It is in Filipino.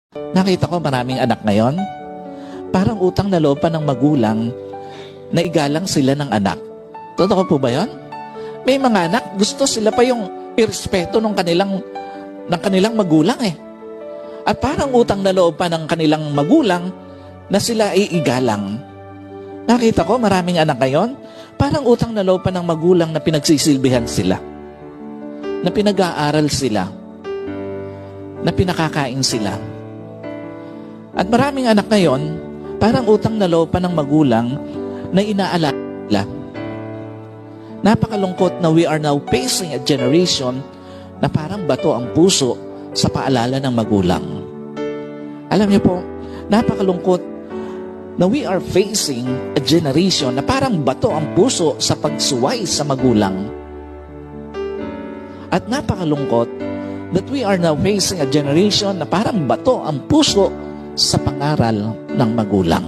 Nakita ko maraming anak ngayon, parang utang na loob pa ng magulang na igalang sila ng anak. Totoo po ba yun? May mga anak, gusto sila pa yung irespeto ng kanilang magulang eh. At parang utang na loob pa ng kanilang magulang na sila ay igalang. Nakita ko maraming anak ngayon, parang utang na loob pa ng magulang na pinagsisilbihan sila, na pinag-aaral sila, na pinakakain sila. At maraming anak ngayon, parang utang na loob pa ng magulang na inaalala. Napakalungkot na we are now facing a generation na parang bato ang puso sa paalala ng magulang. Alam niyo po, napakalungkot na we are facing a generation na parang bato ang puso sa pagsuway sa magulang. At napakalungkot that we are now facing a generation na parang bato ang puso sa pangaral ng magulang.